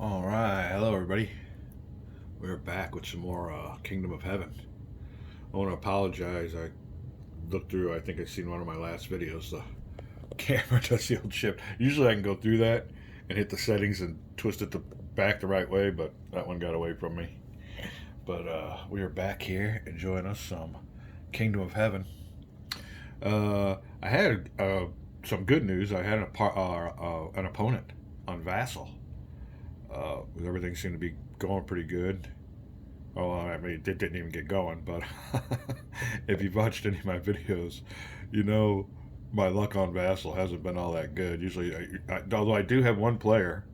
All right, hello everybody. We're back with some more Kingdom of Heaven. I want to apologize. I looked through. I think I seen one of my last videos. The camera does the old shift. Usually I can go through that and hit the settings and twist it back the right way, but that one got away from me. But we are back here enjoying us some Kingdom of Heaven. I had some good news. I had an opponent on Vassal. Everything seemed to be going pretty good. Oh, I mean, it didn't even get going, but if you've watched any of my videos, you know my luck on Vassal hasn't been all that good. Usually, although I do have one player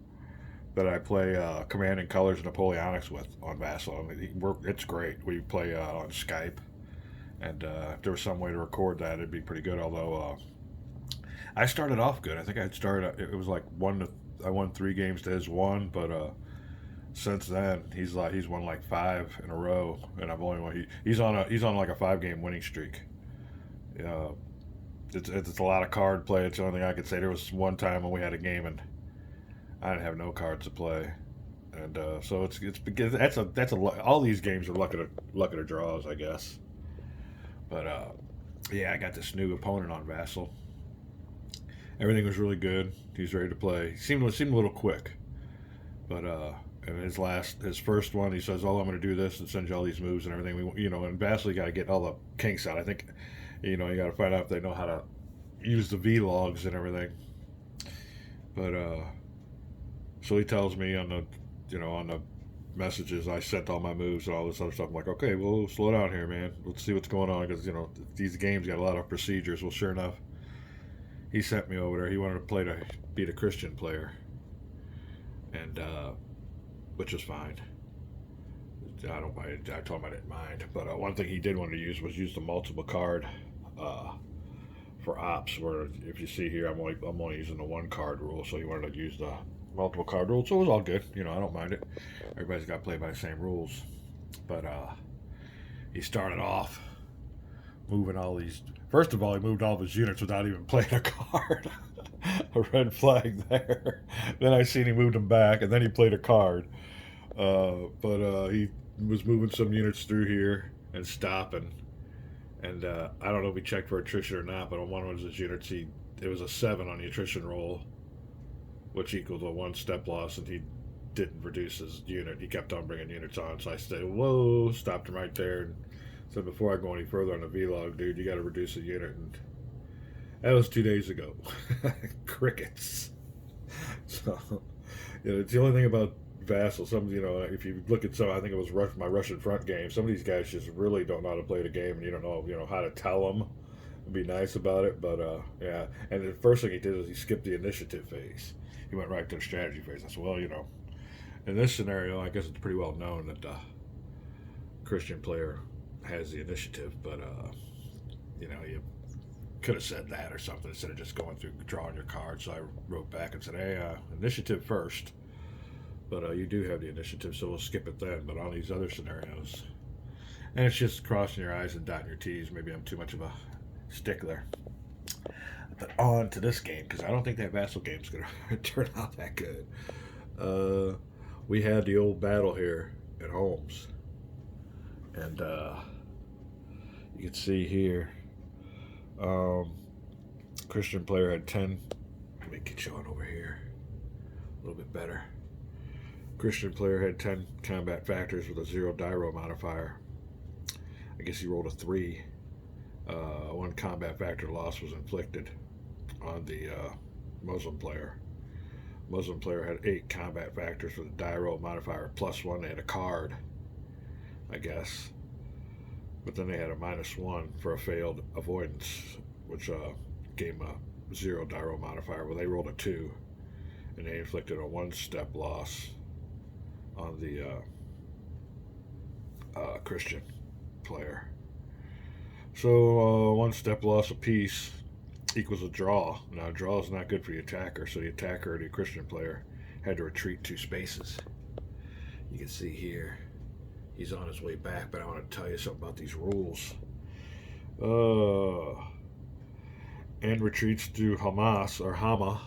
that I play Command and Colors Napoleonics with on Vassal. I mean, it's great. We play on Skype, and if there was some way to record that, it'd be pretty good. Although I started off good. I think I started. It was like I won 3 games to his one, but since then he's won like 5 in a row, and I've only won. He's on like a 5 game winning streak. Uh, it's a lot of card play. It's the only thing I could say. There was one time when we had a game and I didn't have no cards to play, and so it's because all these games are luck of the draws, I guess. But yeah, I got this new opponent on Vassal. Everything was really good. He's ready to play. He seemed a little quick, but and his first one, he says, "Oh, I'm going to do this and send you all these moves and everything." And Vassal, you got to get all the kinks out. I think, you got to find out if they know how to use the V logs and everything. But so he tells me on the messages I sent all my moves and all this other stuff. I'm like, okay, well, slow down here, man. Let's see what's going on because these games got a lot of procedures. Well, sure enough, he sent me over there. He wanted to beat a Christian player, and which was fine. I don't mind. I told him I didn't mind. But one thing he did want to use the multiple card uh, for ops. Where if you see here, I'm only using the 1 card rule. So he wanted to use the multiple card rule. So it was all good. I don't mind it. Everybody's got to play by the same rules. But he started off moving all these. First of all, he moved all of his units without even playing a card. A red flag there. Then I seen he moved them back, and then he played a card. But he was moving some units through here and stopping. And I don't know if he checked for attrition or not, but on one of his units, it was a 7 on the attrition roll, which equals a 1 step loss, and he didn't reduce his unit. He kept on bringing units on, so I said, "Whoa!" Stopped him right there and said, "Before I go any further on the vlog, dude, you got to reduce a unit." And that was 2 days ago. Crickets. So, it's the only thing about Vassal. If you look at some, I think it was my Russian front game. Some of these guys just really don't know how to play the game, and you don't know, how to tell them and be nice about it. But yeah. And the first thing he did is he skipped the initiative phase. He went right to the strategy phase. I said, well, in this scenario, I guess it's pretty well known that the Christian player has the initiative, but you could have said that or something instead of just going through drawing your cards. So I wrote back and said, "Hey, initiative first, but you do have the initiative, so we'll skip it then." But on these other scenarios, and it's just crossing your I's and dotting your T's. Maybe I'm too much of a stickler. But on to this game, because I don't think that Vassal game's going to turn out that good. We had the old battle here at Holmes, and you can see here. Christian player had 10. Let me get you on over here a little bit better. Christian player had 10 combat factors with a 0 die roll modifier. I guess he rolled a 3. 1 combat factor loss was inflicted on the Muslim player. Muslim player had 8 combat factors with a die roll modifier +1. They had a card, I guess. But then they had a -1 for a failed avoidance, which gave them a 0 die roll modifier. Well, they rolled a 2, and they inflicted a 1-step loss on the Christian player. So 1-step loss apiece equals a draw. Now, a draw is not good for the attacker, so the attacker, the Christian player, had to retreat 2 spaces. You can see here, he's on his way back, but I want to tell you something about these rules. And retreats through Hamas, or Hama,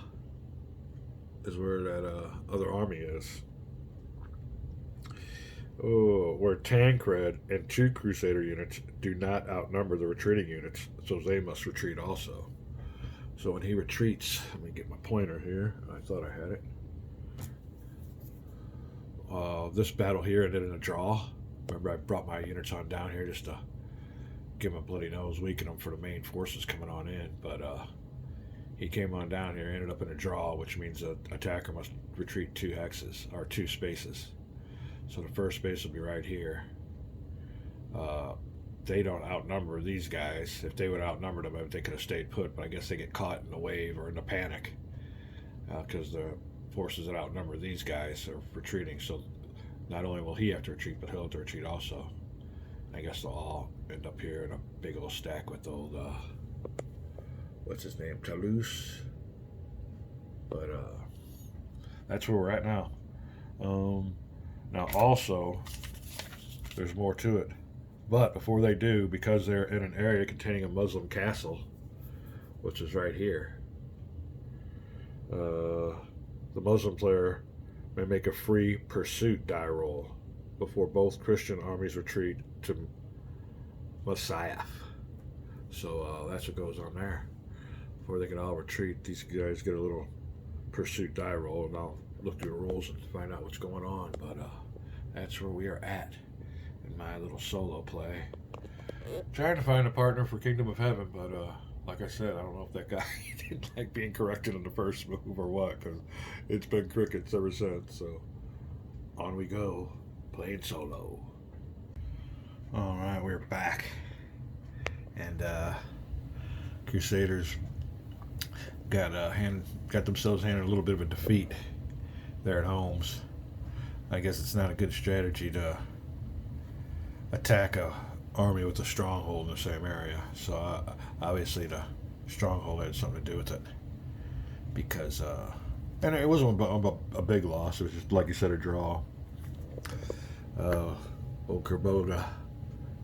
is where that other army is. Oh, where Tancred and 2 Crusader units do not outnumber the retreating units, so they must retreat also. So when he retreats, let me get my pointer here. I thought I had it. This battle here ended in a draw. Remember, I brought my units on down here just to give him a bloody nose, weaken them for the main forces coming on in. But he came on down here, ended up in a draw, which means the attacker must retreat 2 hexes, or 2 spaces. So the first space will be right here. They don't outnumber these guys. If they would outnumber them, they could have stayed put, but I guess they get caught in the wave or in the panic because the forces that outnumber these guys are retreating. So not only will he have to retreat, but he'll have to retreat also. I guess they'll all end up here in a big old stack with old, what's his name, Toulouse. But that's where we're at now. Now also, there's more to it. But before they do, because they're in an area containing a Muslim castle, which is right here, the Muslim player may make a free pursuit die roll before both Christian armies retreat to Masyaf. So that's what goes on there. Before they can all retreat, these guys get a little pursuit die roll, and I'll look through the rolls and find out what's going on. But that's where we are at in my little solo play. Trying to find a partner for Kingdom of Heaven, but like I said, I don't know if that guy didn't like being corrected in the first move or what, because it's been crickets ever since. So on we go, playing solo. All right, we're back, and Crusaders got themselves handed a little bit of a defeat there at Homs. I guess it's not a good strategy to attack a army with a stronghold in the same area. So obviously the stronghold had something to do with it, because and it wasn't a big loss. It was just, like you said, a draw. Old Kerboga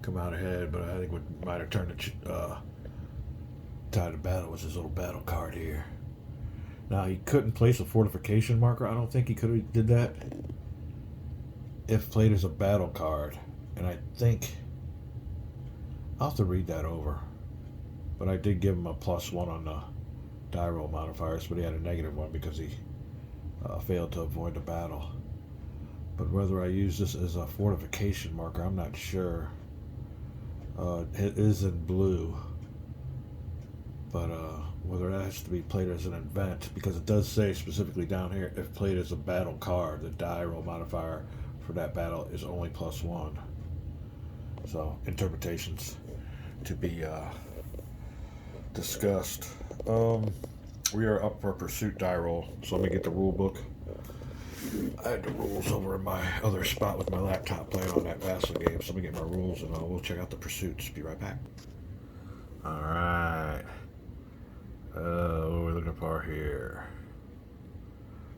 come out ahead, but I think what might have turned the tide of battle was his little battle card here. Now, he couldn't place a fortification marker. I don't think he could have did that if played as a battle card. And I think I'll have to read that over. But I did give him a +1 on the die roll modifiers, but he had a -1 because he failed to avoid the battle. But whether I use this as a fortification marker, I'm not sure. It is in blue, but whether that has to be played as an event, because it does say specifically down here, if played as a battle card, the die roll modifier for that battle is only +1. So interpretations to be discussed. We are up for a pursuit die roll, so let me get the rule book. I had the rules over in my other spot with my laptop playing on that Vassal game, so let me get my rules and we'll check out the pursuits. Be right back. Alright. What are we looking for here?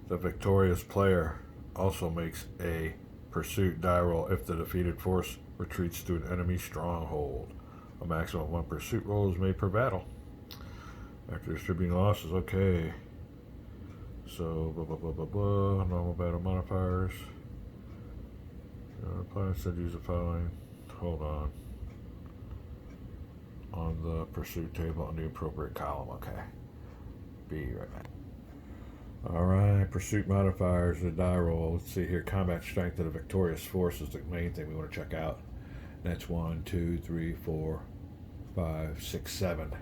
The victorious player also makes a pursuit die roll if the defeated force retreats to an enemy stronghold. A maximum of 1 pursuit roll is made per battle. After distributing losses, okay. So, normal battle modifiers. Opponent said use the following. Hold on the pursuit table on the appropriate column. Okay. Be right back. Alright, pursuit modifiers, the die roll. Let's see here. Combat strength of the victorious force is the main thing we want to check out. That's 1, 2, 3, 4, 5, 6, 7.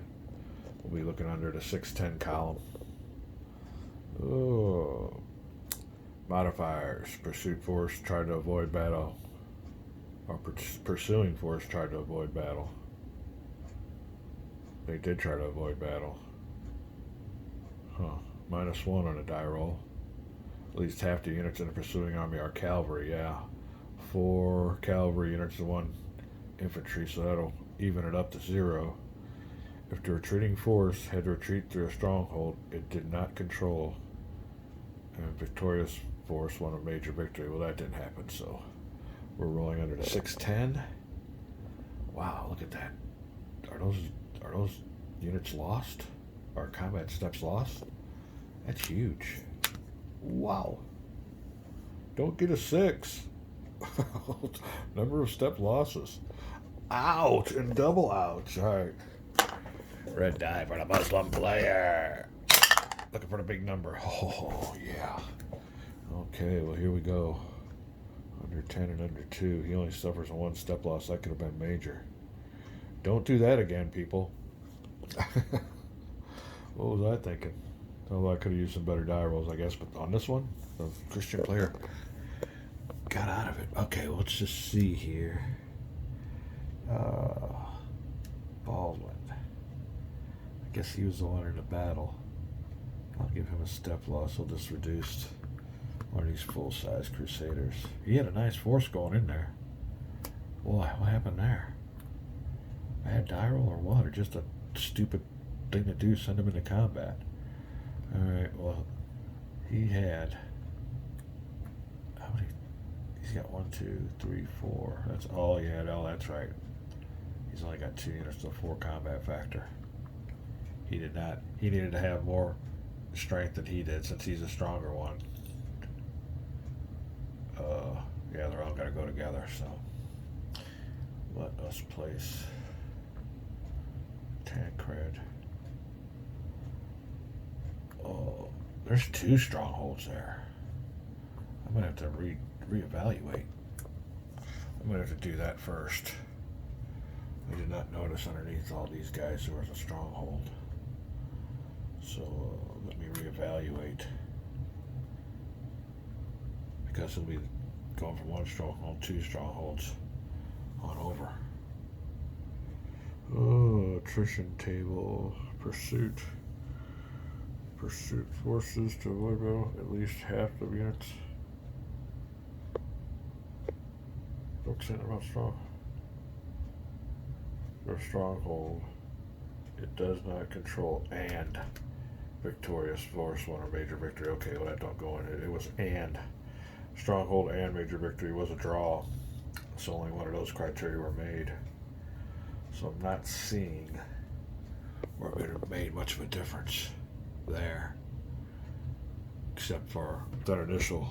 We'll be looking under the 6-10 column. Oh. Modifiers. Pursuit force tried to avoid battle. Or pursuing force tried to avoid battle. They did try to avoid battle. Huh. -1 on a die roll. At least half the units in the pursuing army are cavalry, yeah. 4 cavalry units and 1 infantry, so that'll even it up to 0. If the retreating force had to retreat through a stronghold it did not control, and victorious force won a major victory. Well, that didn't happen, so we're rolling under the 6-10. Wow, look at that. Are those units lost? Are combat steps lost? That's huge. Wow. Don't get a 6. Number of step losses. Ouch! And double ouch. All right. Red die for the Muslim player. Looking for the big number. Oh, yeah. Okay, well, here we go. Under 10 and under 2. He only suffers a 1 step loss. That could have been major. Don't do that again, people. What was I thinking? Although I could have used some better die rolls, I guess. But on this one, the Christian player got out of it. Okay, let's just see here. Baldwin. I guess he was the one in the battle. I'll give him a step loss. He'll just reduce one of these full-size Crusaders. He had a nice force going in there. Boy, what happened there? Bad die roll or what? Or just a stupid thing to do, send him into combat? Alright, well, he had... How many? He's got 1, 2, 3, 4. That's all he had. Oh, that's right. He's only got 2 units, so 4 combat factor. He did not. He needed to have more strength than he did since he's a stronger one. Yeah, they're all got to go together, so let us place Tancred. Oh, there's 2 strongholds there. I'm going to have to reevaluate. I'm going to have to do that first. I did not notice underneath all these guys there was a stronghold. So let me reevaluate. Because it'll be going from 1 stronghold, 2 strongholds on over. Oh, attrition table, pursuit. Pursuit forces to avoid battle at least half the units. Focusing about strong. Or stronghold. It does not control and victorious force won a major victory. Okay, well that don't go in it. It was and. Stronghold and major victory was a draw. So only one of those criteria were made. So I'm not seeing where it would have made much of a difference there. Except for that initial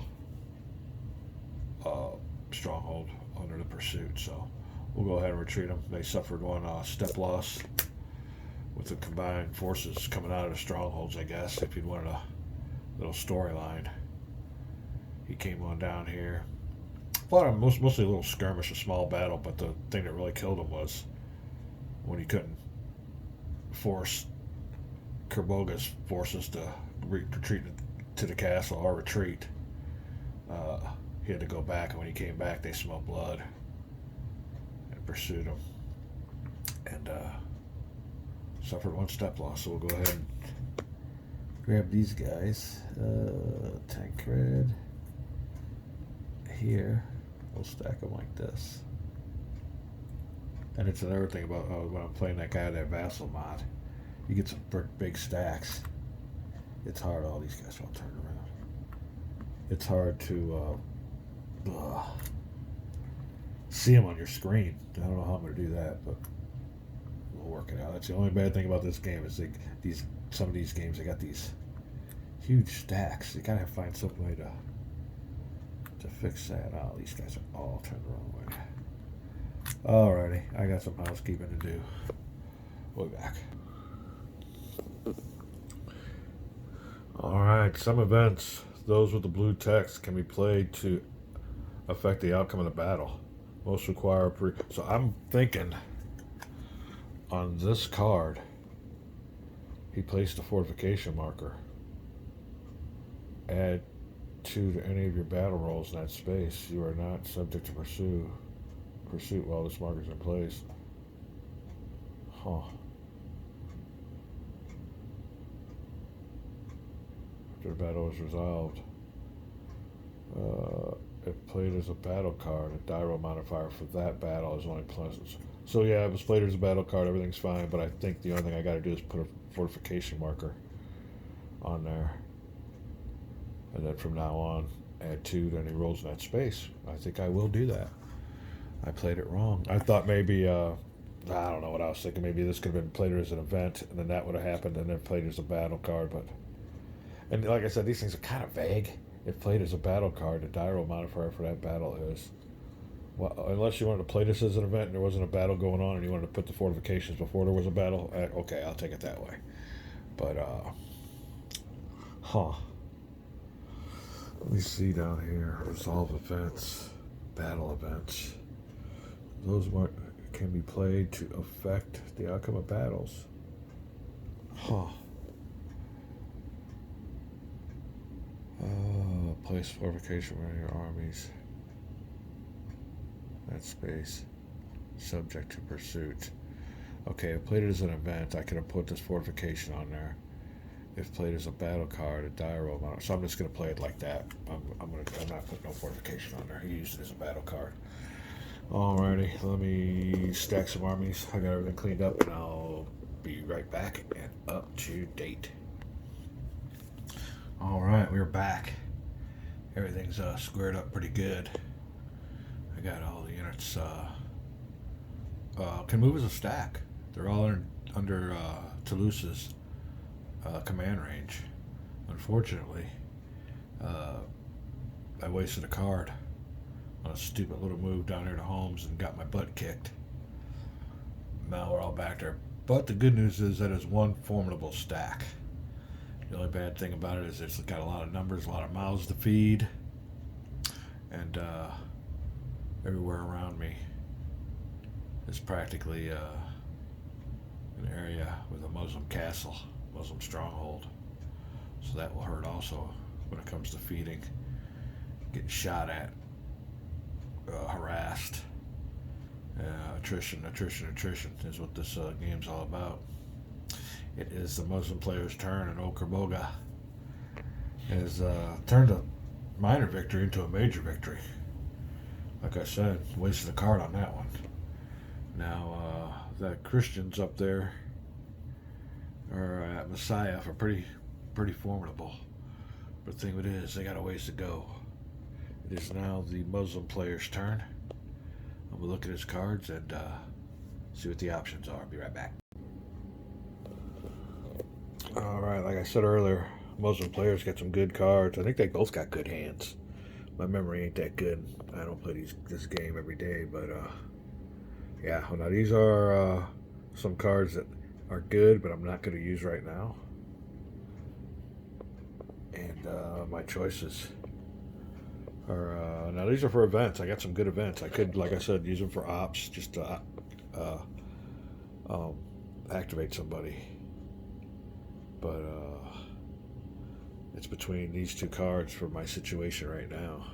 stronghold under the pursuit. So we'll go ahead and retreat them. They suffered 1 step loss with the combined forces coming out of the strongholds, I guess, if you'd wanted a little storyline. He came on down here. Fought him mostly a little skirmish, a small battle, but the thing that really killed him was when he couldn't force Kerboga's forces to retreat to the castle or retreat. He had to go back, and when he came back, they smelled blood and pursued him. And suffered 1 step loss, so we'll go ahead and grab these guys. Tancred. Here, we'll stack them like this. And it's another thing about when I'm playing that guy, that vassal mod, you get some big stacks. It's hard. All these guys will turn around. It's hard to see them on your screen. I don't know how I'm going to do that, but we'll work it out. That's the only bad thing about this game is some of these games, they got these huge stacks. You gotta find some way to fix that. Oh, these guys are all turned the wrong way. Alrighty, I got some housekeeping to do. We'll be back. Alright, some events, those with the blue text, can be played to affect the outcome of the battle. Most require so I'm thinking on this card he placed a fortification marker. Add 2 to any of your battle rolls in that space. You are not subject to pursuit while this marker's in place. Huh. After the battle is resolved. If played as a battle card, a die roll modifier for that battle is only pleasant. So yeah, if it's played as a battle card, everything's fine, but I think the only thing I gotta do is put a fortification marker on there. And then from now on, add 2 to any rolls in that space. I think I will do that. I played it wrong. I thought maybe, I don't know what I was thinking. Maybe this could have been played as an event, and then that would have happened, and then played as a battle card. But, and like I said, these things are kind of vague. If played as a battle card, the die roll modifier for that battle is Well, unless you wanted to play this as an event and there wasn't a battle going on and you wanted to put the fortifications before there was a battle, okay, I'll take it that way. But, let me see down here. Resolve events, battle events. Those can be played to affect the outcome of battles. Place fortification around your armies. That space. Subject to pursuit. Okay, if played it as an event, I could have put this fortification on there. If played as a battle card, a die roll mount. So I'm just gonna play it like that. I'm not putting no fortification on there. He used it as a battle card. Alrighty, let me stack some armies. I got everything cleaned up and I'll be right back and up to date. Alright, we're back. Everything's squared up pretty good. I got all the units can move as a stack. They're all under Toulouse's command range. Unfortunately, I wasted a card on a stupid little move down here to Homes and got my butt kicked. Now we're all back there. But the good news is that it's one formidable stack. The only bad thing about it is it's got a lot of numbers, a lot of mouths to feed, and everywhere around me is practically an area with a Muslim castle, Muslim stronghold. So that will hurt also when it comes to feeding, getting shot at, harassed. Attrition is what this game's all about. It is the Muslim player's turn, and Kerboga has turned a minor victory into a major victory. Like I said, wasted a card on that one. Now, the Christians up there are at Messiah are pretty formidable. But the thing of it is, they got a ways to go. It is now the Muslim player's turn. I'm going to look at his cards and see what the options are. I'll be right back. Alright, like I said earlier, Muslim players got some good cards. I think they both got good hands. My memory ain't that good. I don't play this game every day, but yeah. Now these are some cards that are good, but I'm not going to use right now. And my choices are now these are for events. I got some good events. I could, like I said, use them for ops, just to activate somebody. But it's between these two cards for my situation right now.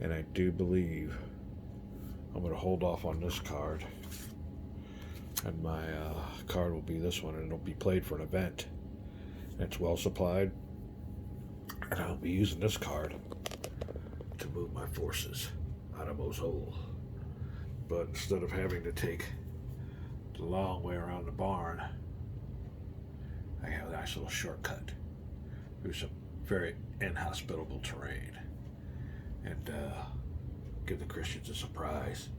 And I do believe I'm going to hold off on this card. And my card will be this one, and it'll be played for an event. And it's well supplied. And I'll be using this card to move my forces out of Mosul. But instead of having to take the long way around the barn, I have a nice little shortcut through some very inhospitable terrain and give the Christians a surprise.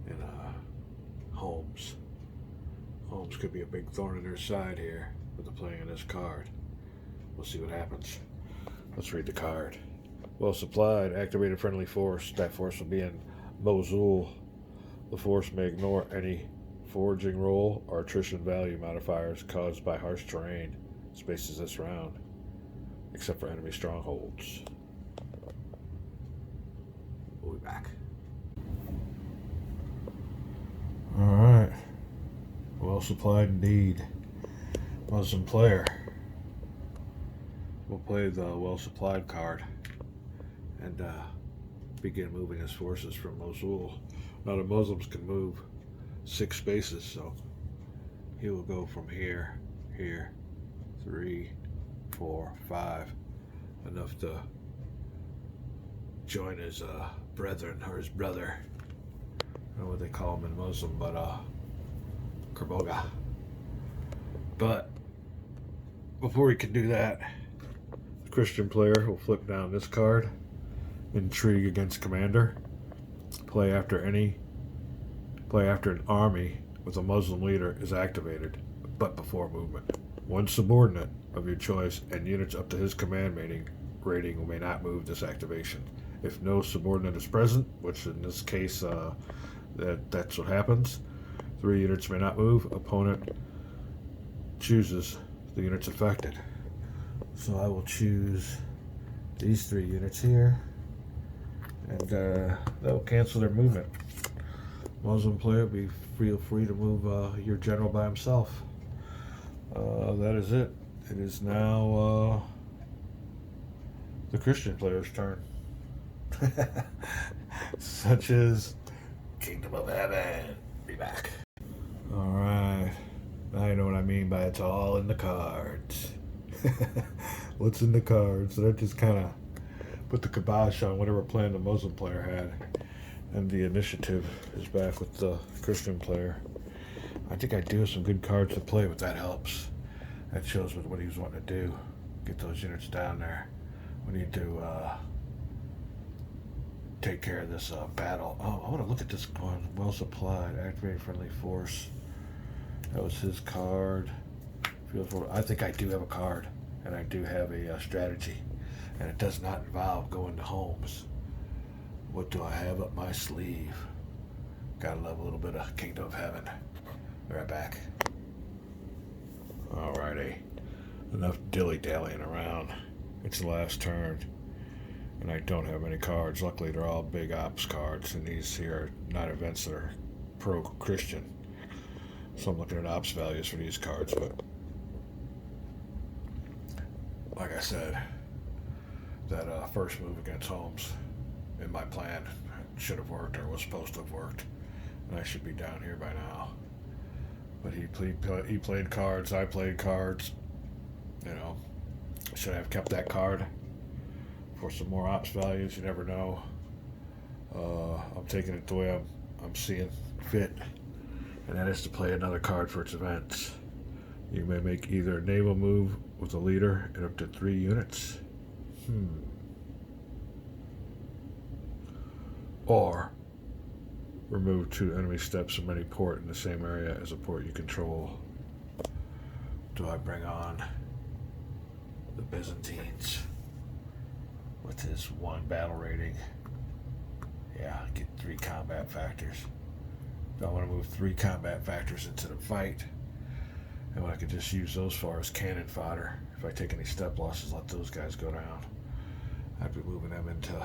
And Homes could be a big thorn in their side here with the playing of this card. We'll see what happens. Let's read the card. Well supplied, activated friendly force. That force will be in Mosul. The force may ignore any foraging roll or attrition value modifiers caused by harsh terrain spaces this round, except for enemy strongholds. We'll be back. Alright. Well supplied indeed. Muslim player. We'll play the well supplied card and begin moving his forces from Mosul. Now the Muslims can move 6 spaces, so he will go from here, 3, 4, 5, enough to join his brethren, or his brother. I don't know what they call him in Muslim, but Kerboga. But before he can do that, the Christian player will flip down this card, Intrigue against Commander. Play after an army with a Muslim leader is activated, but before movement. One subordinate of your choice and units up to his command rating may not move this activation. If no subordinate is present, which in this case that's what happens, 3 units may not move. Opponent chooses the units affected. So I will choose these 3 units here, and that will cancel their movement. Muslim player, feel free to move your general by himself. That is it. It is now the Christian player's turn. Such as Kingdom of Heaven. Be back. Alright. Now you know what I mean by it's all in the cards. What's in the cards? So that just kind of put the kibosh on whatever plan the Muslim player had. And the initiative is back with the Christian player. I think I do have some good cards to play, but that helps. That shows what he was wanting to do. Get those units down there. We need to take care of this battle. Oh, I want to look at this one. Well supplied. Activate friendly force. That was his card. I think I do have a card. And I do have a strategy. And it does not involve going to homes. What do I have up my sleeve? Gotta love a little bit of Kingdom of Heaven. Be right back. Alrighty. Enough dilly-dallying around. It's the last turn. And I don't have any cards. Luckily, they're all big ops cards. And these here are not events that are pro-Christian. So I'm looking at ops values for these cards. But like I said, that first move against homes in my plan should have worked, or was supposed to have worked. And I should be down here by now. But he played cards, I played cards. You know, should I have kept that card for some more ops values? You never know. I'm taking it the way I'm seeing fit, and that is to play another card for its events. You may make either a naval move with a leader and up to 3 units. Or remove 2 enemy steps from any port in the same area as a port you control. Do I bring on the Byzantines with his 1 battle rating? Yeah, get 3 combat factors. Do I want to move 3 combat factors into the fight? And what I could just use those for as cannon fodder. If I take any step losses, let those guys go down. I'd be moving them into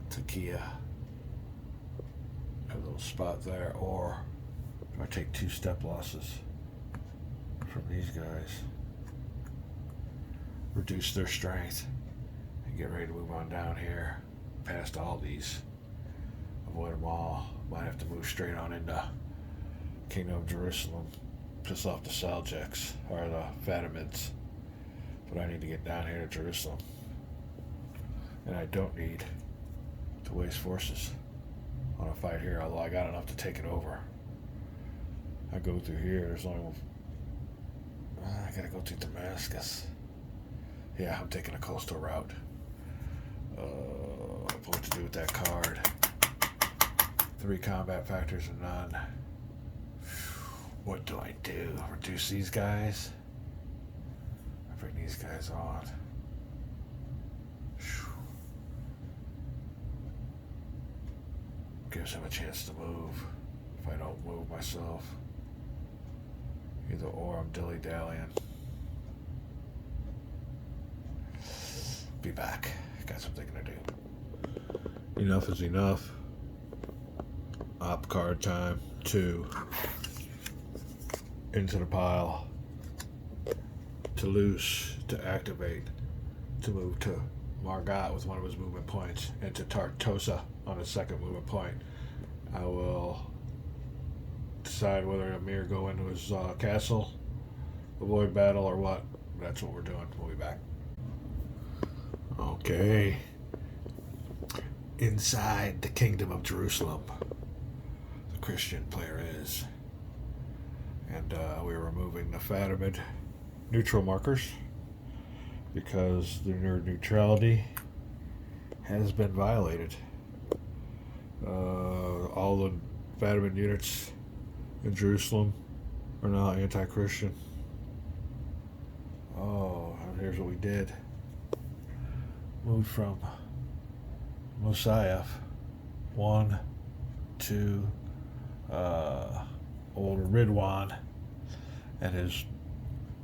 Takia, a little spot there. Or if I take 2 step losses from these guys, reduce their strength, and get ready to move on down here past all these. Avoid them all. Might have to move straight on into Kingdom of Jerusalem, piss off the Seljuks or the Fatimids. But I need to get down here to Jerusalem. And I don't need to waste forces on a fight here, although I got enough to take it over. I go through here, there's only one. I gotta go through Damascus. Yeah, I'm taking a coastal route. What to do with that card? 3 combat factors and none. What do I do? Reduce these guys? I bring these guys on. Gives him a chance to move if I don't move myself. Either or, I'm dilly-dallying. Be back. Got something to do. Enough is enough. Op card time. 2. Into the pile. Toulouse to activate. To move to Margat with one of his movement points. And to Tartosa on his second movement point. I will decide whether Amir go into his castle, avoid battle, or what. That's what we're doing. We'll be back. Okay. Inside the Kingdom of Jerusalem, the Christian player is. And we're removing the Fatimid neutral markers because their neutrality has been violated. All the Fatimid units in Jerusalem are now anti-Christian. Oh, and here's what we did. moved from Mosaiah, one to old Ridwan and his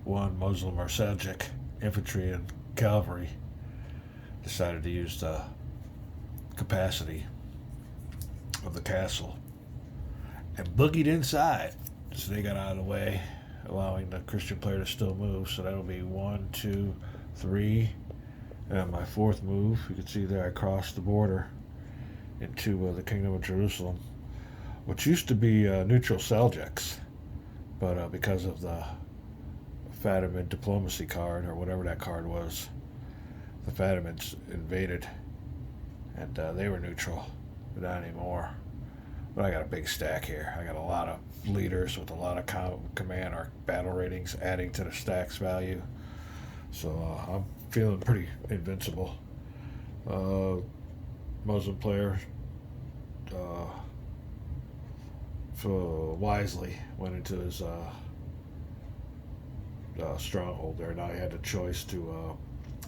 one Muslim or Seljuk infantry and cavalry decided to use the capacity of the castle and boogied inside. So they got out of the way, allowing the Christian player to still move. So that'll be 1, 2, 3. And my fourth move, you can see there I crossed the border into the Kingdom of Jerusalem, which used to be neutral Seljuks, but because of the Fatimid diplomacy card, or whatever that card was, the Fatimids invaded, and they were neutral, but not anymore. But I got a big stack here. I got a lot of leaders with a lot of command or battle ratings adding to the stack's value. So I'm feeling pretty invincible. Muslim player wisely went into his stronghold there. Now he had the choice to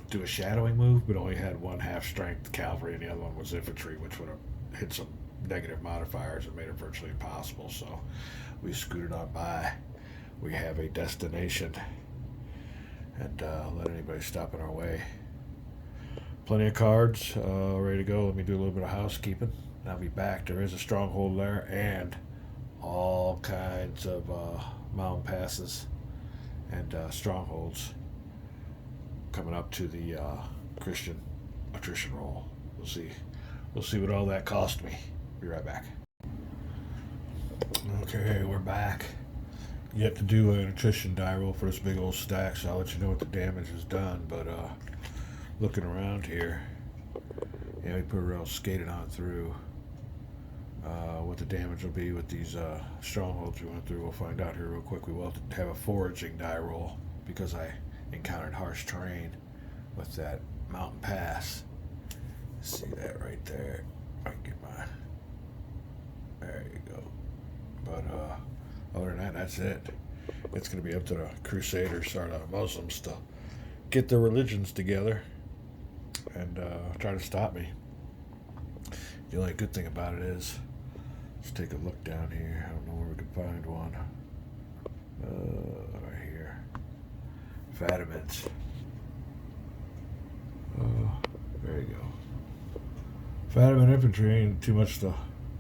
do a shadowing move, but only had one half strength cavalry, and the other one was infantry, which would have hit some negative modifiers and made it virtually impossible. So we scooted on by. We have a destination, and let anybody stop in our way. Plenty of cards ready to go. Let me do a little bit of housekeeping. I'll be back. There is a stronghold there and all kinds of mountain passes and strongholds coming up to the Christian attrition roll. We'll see what all that cost me. Be right back. Okay, we're back. Yet to do an attrition die roll for this big old stack, so I'll let you know what the damage is done. But looking around here, yeah, we put it all skated on through. What the damage will be with these strongholds we went through, we'll find out here real quick. We will have a foraging die roll because I encountered harsh terrain with that mountain pass. See that right there? I can get my. There you go. But other than that, that's it. It's going to be up to the Crusaders or the Muslims to get their religions together and try to stop me. The only good thing about it is, let's take a look down here. I don't know where we can find one. Right here. Fatimids. There you go. Fatimid infantry ain't too much to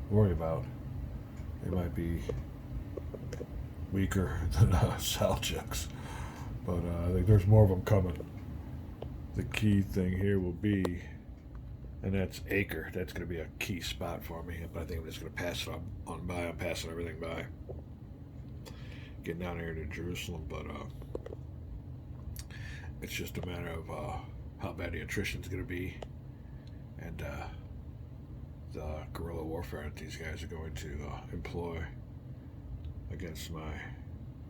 worry about. They might be weaker than Seljuks, but I think there's more of them coming. The key thing here will be, and that's Acre. That's going to be a key spot for me. But I think I'm just going to pass it on by. I'm passing everything by. Getting down here to Jerusalem, but it's just a matter of how bad the attrition is going to be, and the guerrilla warfare that these guys are going to employ against my.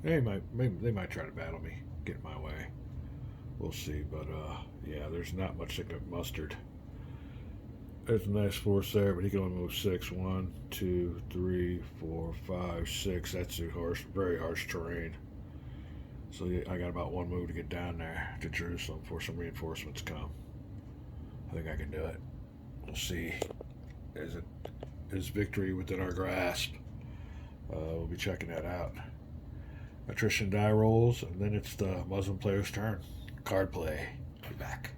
They might try to battle me, get in my way. We'll see, but yeah, there's not much that can get mustered. There's a nice force there, but he can only move 6. 1, 2, 3, 4, 5, 6. That's a very harsh terrain. So yeah, I got about one move to get down there to Jerusalem before some reinforcements come. I think I can do it. We'll see. Is victory within our grasp? We'll be checking that out. Attrition die rolls, and then it's the Muslim player's turn. Card play. Be back.